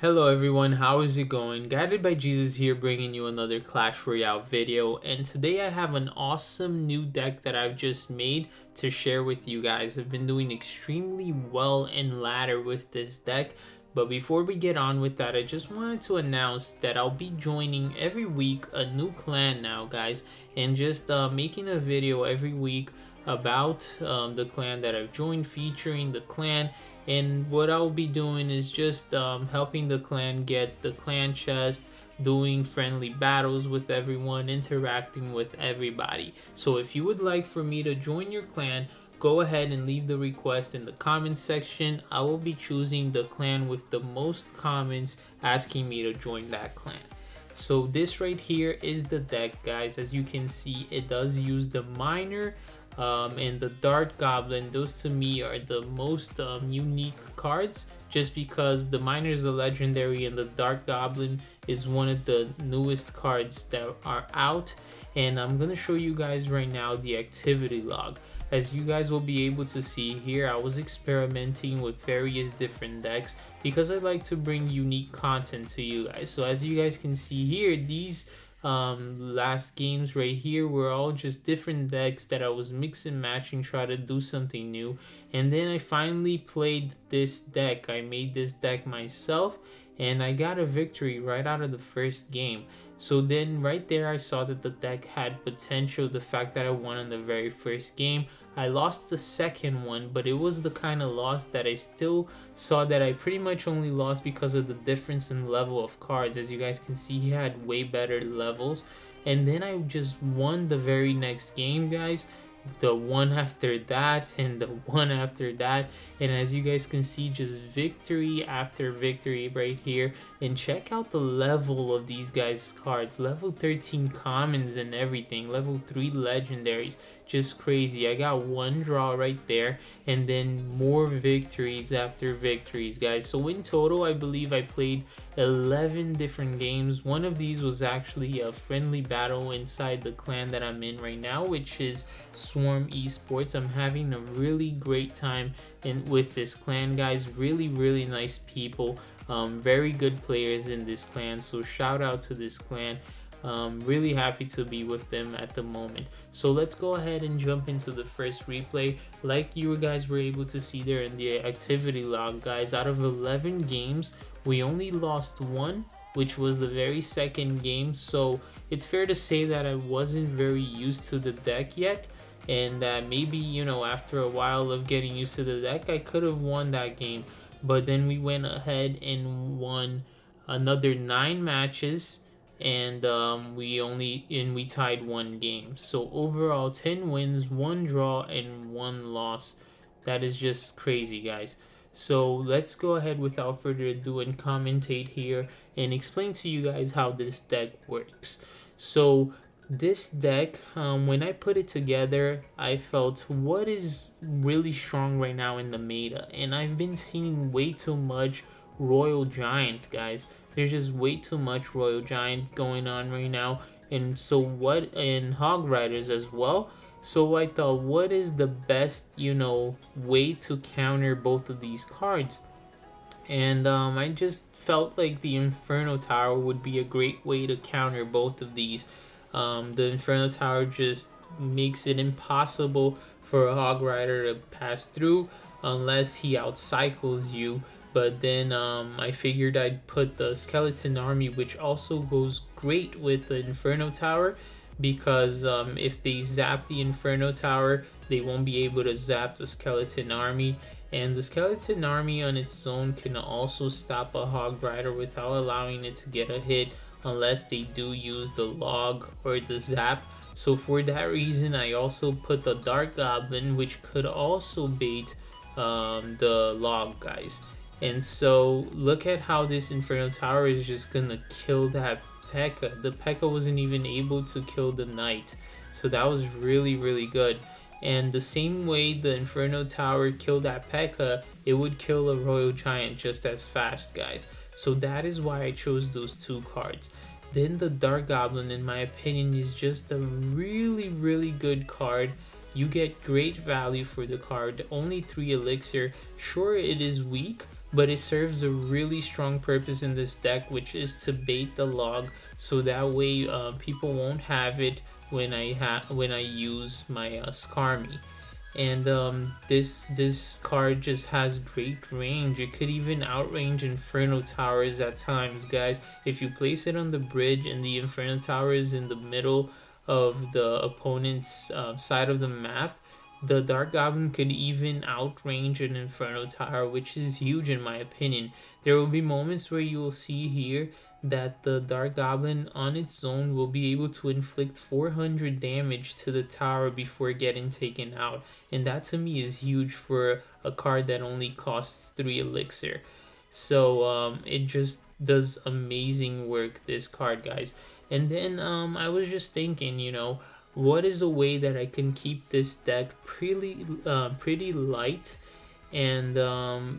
Hello everyone, how is it going? Guided by Jesus here, bringing you another Clash Royale video, and today I have an awesome new deck that I've just made to share with you guys. I've been doing extremely well in ladder with this deck, but before we get on with that, I just wanted to announce that I'll be joining every week a new clan now, guys, and just making a video every week about the clan that I've joined, featuring the clan. And what I'll be doing is just helping the clan get the clan chest, doing friendly battles with everyone, interacting with everybody. So if you would like for me to join your clan, go ahead and leave the request in the comments section. I will be choosing the clan with the most comments asking me to join that clan. So this right here is the deck, guys. As you can see, it does use the miner and the Dart Goblin. Those to me are the most unique cards, just because the miner is a legendary and the Dart Goblin is one of the newest cards that are out. And I'm gonna show you guys right now the activity log. As you guys will be able to see here, I was experimenting with various different decks because I like to bring unique content to you guys. So as you guys can see here, these last games right here were all just different decks that I was mix and matching, try to do something new. And then I finally played this deck. I made this deck myself and I got a victory right out of the first game. So then right there I saw that the deck had potential. The fact that I won in the very first game, I lost the second one, but it was the kind of loss that I still saw that I pretty much only lost because of the difference in level of cards. As you guys can see, he had way better levels. And then I just won the very next game, guys, the one after that and the one after that. And as you guys can see, just victory after victory right here. And check out the level of these guys' cards. Level 13 commons and everything, level 3 legendaries, just crazy. I got one draw right there and then more victories after victories, guys. So in total, I believe I played 11 different games. One of these was actually a friendly battle inside the clan that I'm in right now, which is Swarm Esports. I'm having a really great time with this clan, guys. Really nice people, very good players in this clan, so shout out to this clan. Really happy to be with them at the moment. So let's go ahead and jump into the first replay. Like you guys were able to see there in the activity log, guys, out of 11 games we only lost one, which was the very second game. So it's fair to say that I wasn't very used to the deck yet, and that maybe, you know, after a while of getting used to the deck, I could have won that game. But then we went ahead and won another 9 matches, and we tied one game. So overall 10 wins, 1 draw, and 1 loss. That is just crazy, guys. So let's go ahead without further ado and commentate here and explain to you guys how this deck works. So this deck, when I put it together, I felt what is really strong right now in the meta, and I've been seeing way too much Royal Giant, guys. There's just way too much Royal Giant going on right now, and so what, and Hog Riders as well. So I thought, what is the best, you know, way to counter both of these cards? And I just felt like the Inferno Tower would be a great way to counter both of these. The Inferno Tower just makes it impossible for a Hog Rider to pass through unless he outcycles you. But then I figured I'd put the Skeleton Army, which also goes great with the Inferno Tower, because if they zap the Inferno Tower, they won't be able to zap the Skeleton Army. And the Skeleton Army on its own can also stop a Hog Rider without allowing it to get a hit, unless they do use the log or the zap. So for that reason, I also put the Dark Goblin, which could also bait the log, guys. And so look at how this Inferno Tower is just gonna kill that P.E.K.K.A. The P.E.K.K.A. wasn't even able to kill the Knight, so that was really good. And the same way the Inferno Tower killed that P.E.K.K.A., it would kill a Royal Giant just as fast, guys. So that is why I chose those 2 cards. Then the Dark Goblin, in my opinion, is just a really good card. You get great value for the card, only 3 elixir. Sure, it is weak, but it serves a really strong purpose in this deck, which is to bait the log, so that way people won't have it when I use my Skarmy. And this card just has great range. It could even outrange Inferno Towers at times, guys. If you place it on the bridge and the Inferno Tower is in the middle of the opponent's side of the map, the Dark Goblin could even outrange an Inferno Tower, which is huge in my opinion. There will be moments where you will see here that the Dark Goblin on its own will be able to inflict 400 damage to the tower before getting taken out. And that to me is huge for a card that only costs 3 elixir. So it just does amazing work, this card, guys. And then I was just thinking, you know, what is a way that I can keep this deck pretty light? And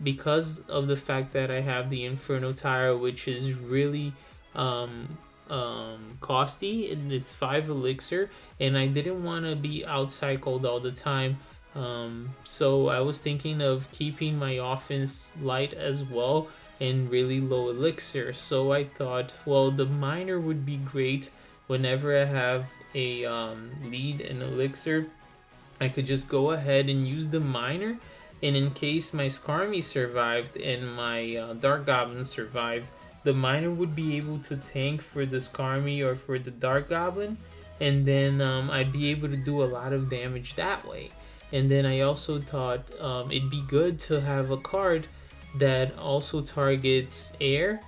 because of the fact that I have the Inferno Tower, which is really costly, and it's 5 elixir, and I didn't want to be outcycled all the time, so I was thinking of keeping my offense light as well and really low elixir. So I thought, well, the miner would be great. Whenever I have a lead in elixir, I could just go ahead and use the miner, and in case my Skarmy survived and my Dark Goblin survived, the miner would be able to tank for the Skarmy or for the Dark Goblin, and then I'd be able to do a lot of damage that way. And then I also thought it'd be good to have a card that also targets air.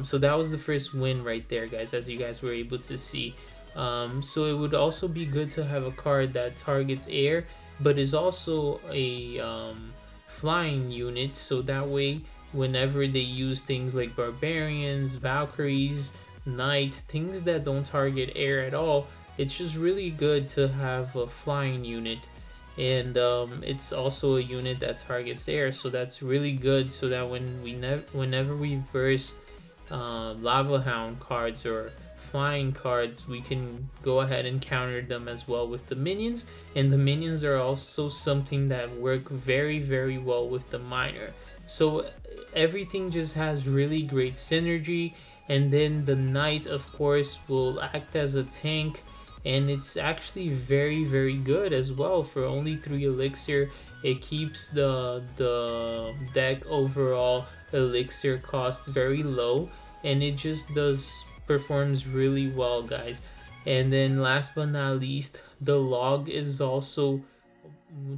So that was the first win right there, guys, as you guys were able to see. So it would also be good to have a card that targets air, but is also a flying unit, so that way whenever they use things like barbarians, valkyries, knight, things that don't target air at all, it's just really good to have a flying unit. And it's also a unit that targets air, so that's really good, so that whenever we verse Lava Hound cards or flying cards, we can go ahead and counter them as well with the minions. And the minions are also something that work very well with the miner. So everything just has really great synergy. And then the knight, of course, will act as a tank, and it's actually very good as well. For only 3 elixir, it keeps the deck overall elixir cost very low, and it just performs really well, guys. And then last but not least, the log is also,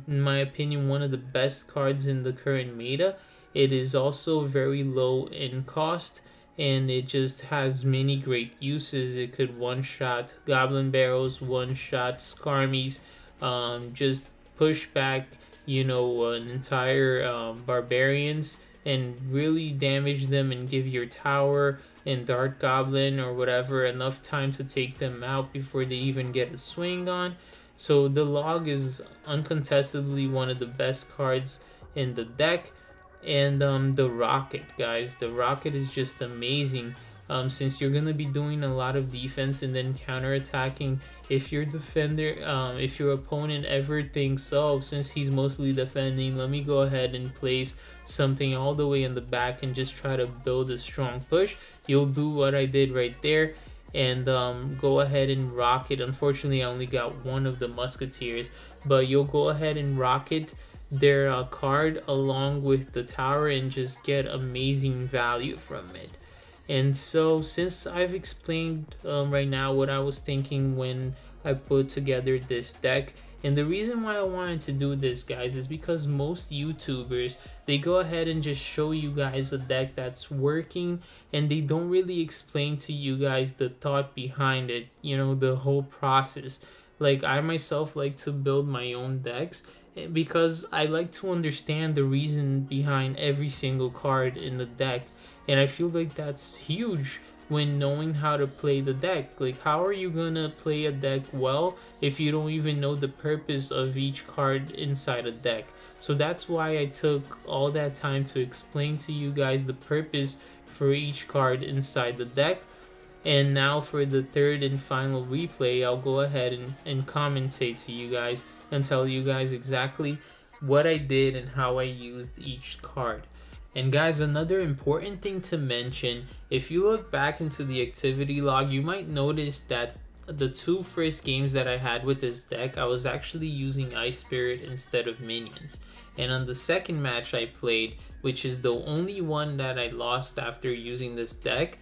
in my opinion, one of the best cards in the current meta. It is also very low in cost, and it just has many great uses. It could one-shot Goblin Barrels, one-shot Skarmies, just push back, you know, an entire Barbarians, and really damage them and give your tower and Dark Goblin or whatever enough time to take them out before they even get a swing on. So the log is uncontestably one of the best cards in the deck. And the rocket, guys, the rocket is just amazing. Since you're gonna be doing a lot of defense and then counter-attacking, if your defender, if your opponent ever thinks, oh, since he's mostly defending, let me go ahead and place something all the way in the back and just try to build a strong push, you'll do what I did right there and go ahead and rocket. Unfortunately, I only got one of the musketeers, but you'll go ahead and rocket their card along with the tower and just get amazing value from it. And so since I've explained right now what I was thinking when I put together this deck, and the reason why I wanted to do this, guys, is because most YouTubers, they go ahead and just show you guys a deck that's working, and they don't really explain to you guys the thought behind it, you know, the whole process. Like, I myself like to build my own decks because I like to understand the reason behind every single card in the deck. And I feel like that's huge when knowing how to play the deck. Like, how are you gonna play a deck well if you don't even know the purpose of each card inside a deck? So that's why I took all that time to explain to you guys the purpose for each card inside the deck. And now for the third and final replay, I'll go ahead and commentate to you guys and tell you guys exactly what I did and how I used each card. And guys, another important thing to mention, if you look back into the activity log, you might notice that the two first games that I had with this deck, I was actually using Ice Spirit instead of minions. And on the second match I played, which is the only one that I lost after using this deck,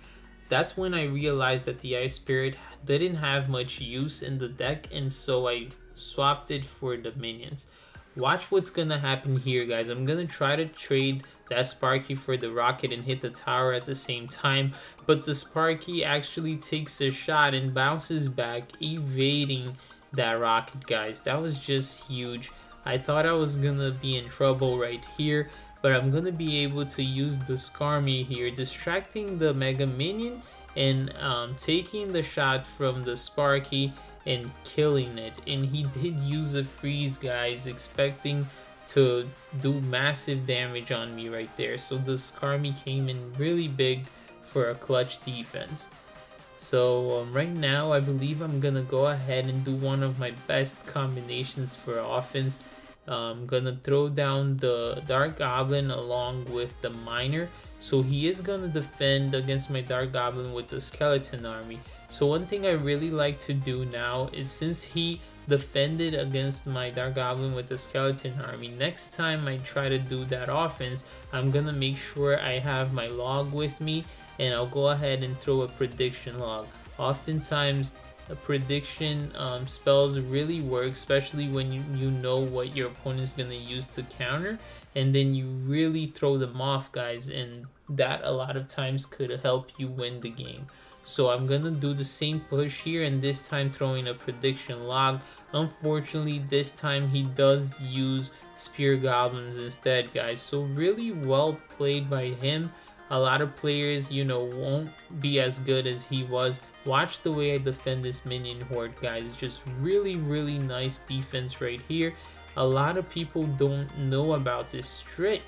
that's when I realized that the Ice Spirit didn't have much use in the deck, and so I swapped it for the minions. Watch what's gonna happen here, guys. I'm gonna try to trade that Sparky for the rocket and hit the tower at the same time, but the Sparky actually takes a shot and bounces back, evading that rocket, guys. That was just huge. I thought I was gonna be in trouble right here, but I'm gonna be able to use the Skarmy here, distracting the Mega Minion and taking the shot from the Sparky and killing it. And he did use a freeze, guys, expecting to do massive damage on me right there. So the Skarmy came in really big for a clutch defense. So right now I believe I'm gonna go ahead and do one of my best combinations for offense. I'm gonna throw down the Dark Goblin along with the Miner. So he is gonna defend against my Dark Goblin with the Skeleton Army. So one thing I really like to do now is, since he defended against my Dark Goblin with the Skeleton Army, next time I try to do that offense, I'm gonna make sure I have my log with me, and I'll go ahead and throw a prediction log. Oftentimes a prediction spells really work, especially when you know what your opponent's gonna use to counter, and then you really throw them off, guys, and that a lot of times could help you win the game. So I'm gonna do the same push here, and this time throwing a prediction log. Unfortunately, this time he does use Spear Goblins instead, guys. So really well played by him. A lot of players, you know, won't be as good as he was. Watch the way I defend this minion horde, guys. Just really nice defense right here. A lot of people don't know about this trick,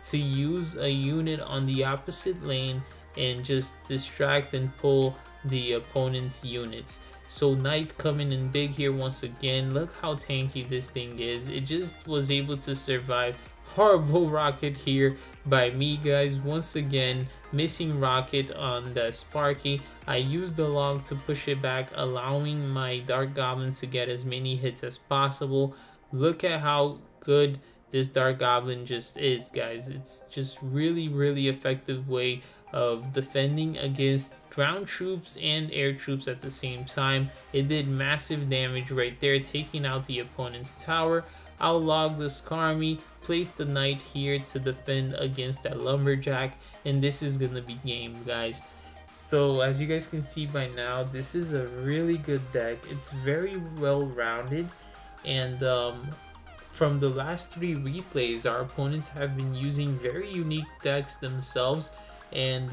to use a unit on the opposite lane and just distract and pull the opponent's units. So Knight coming in big here once again. Look how tanky this thing is. It just was able to survive. Horrible rocket here by me, guys. Once again, missing rocket on the Sparky. I used the log to push it back, allowing my Dark Goblin to get as many hits as possible. Look at how good this Dark Goblin just is, guys. It's just really effective way of defending against ground troops and air troops at the same time. It did massive damage right there, taking out the opponent's tower. I'll log the Skarmy, place the Knight here to defend against that Lumberjack, and this is gonna be game, guys. So as you guys can see by now, this is a really good deck. It's very well rounded, and from the last 3 replays, our opponents have been using very unique decks themselves, and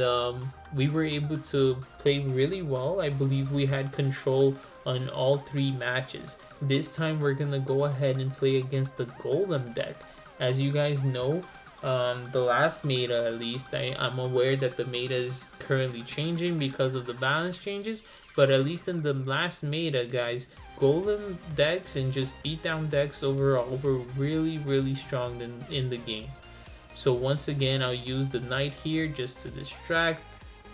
we were able to play really well. I believe we had control on all 3 matches. This time we're gonna go ahead and play against the Golem deck. As you guys know, the last meta, at least, I'm aware that the meta is currently changing because of the balance changes, but at least in the last meta, guys, Golem decks and just beatdown decks overall were really strong in the game. So once again, I'll use the Knight here just to distract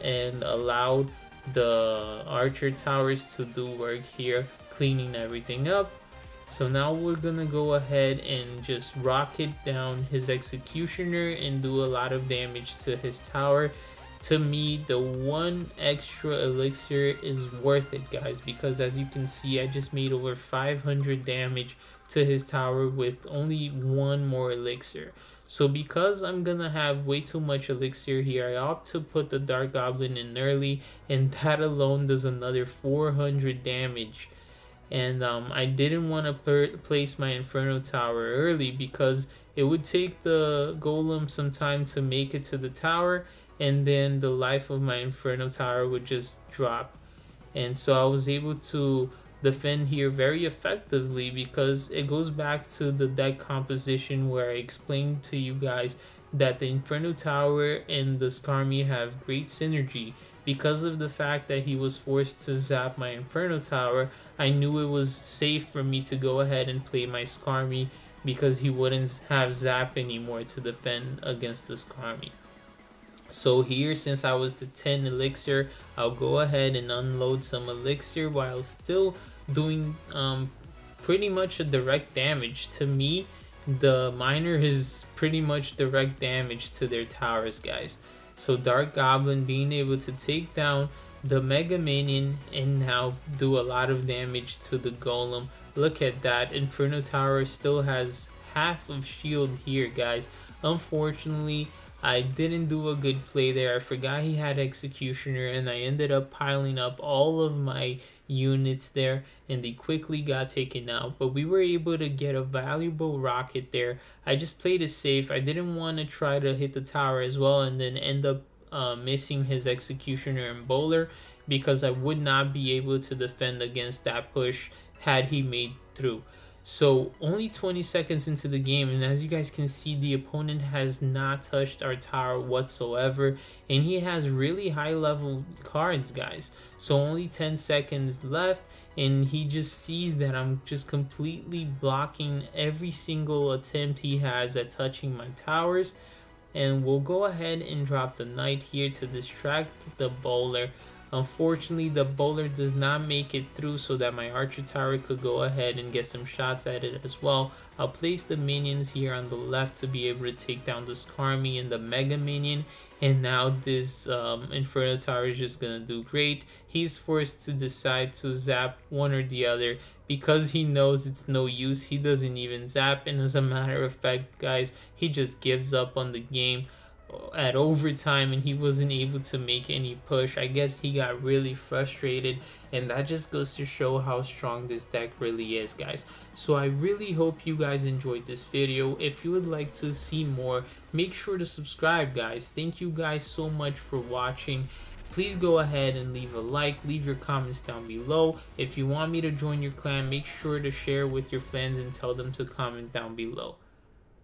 and allow the Archer towers to do work here, cleaning everything up. So now we're gonna go ahead and just rocket down his Executioner and do a lot of damage to his tower. To me, the 1 extra elixir is worth it, guys, because as you can see, I just made over 500 damage to his tower with only 1 more elixir. So because I'm gonna have way too much elixir here, I opt to put the Dark Goblin in early, and that alone does another 400 damage. And I didn't want to place my Inferno Tower early because it would take the Golem some time to make it to the tower, and then the life of my Inferno Tower would just drop. And so I was able to defend here very effectively, because it goes back to the deck composition where I explained to you guys that the Inferno Tower and the Skarmy have great synergy. Because of the fact that he was forced to zap my Inferno Tower, I knew it was safe for me to go ahead and play my Skarmy, because he wouldn't have zap anymore to defend against the Skarmy. So here, since I was the 10 elixir, I'll go ahead and unload some elixir while still doing pretty much a direct damage. To me, the miner is pretty much direct damage to their towers, guys. So Dark Goblin being able to take down the Mega Minion and now do a lot of damage to the Golem. Look at that. Inferno Tower still has half of shield here, guys. Unfortunately, I didn't do a good play there. I forgot he had Executioner, and I ended up piling up all of my units there, and they quickly got taken out. But we were able to get a valuable rocket there. I just played it safe. I didn't want to try to hit the tower as well and then end up missing his Executioner and Bowler, because I would not be able to defend against that push had he made through. So only 20 seconds into the game, and as you guys can see, the opponent has not touched our tower whatsoever, and he has really high level cards, guys. So only 10 seconds left, and he just sees that I'm just completely blocking every single attempt he has at touching my towers. And we'll go ahead and drop the knight here to distract the bowler. Unfortunately, the bowler does not make it through, so that my archer tower could go ahead and get some shots at it as well. I'll place the minions here on the left to be able to take down the Skarmy and the Mega Minion. And now this Inferno Tower is just gonna do great. He's forced to decide to zap one or the other because he knows it's no use. He doesn't even zap, and as a matter of fact, guys, he just gives up on the game at overtime, and he wasn't able to make any push. I guess he got really frustrated, and that just goes to show how strong this deck really is, guys. So I really hope you guys enjoyed this video. If you would like to see more, make sure to subscribe, guys. Thank you guys so much for watching. Please go ahead and leave a like, leave your comments down below. If you want me to join your clan, make sure to share with your friends and tell them to comment down below.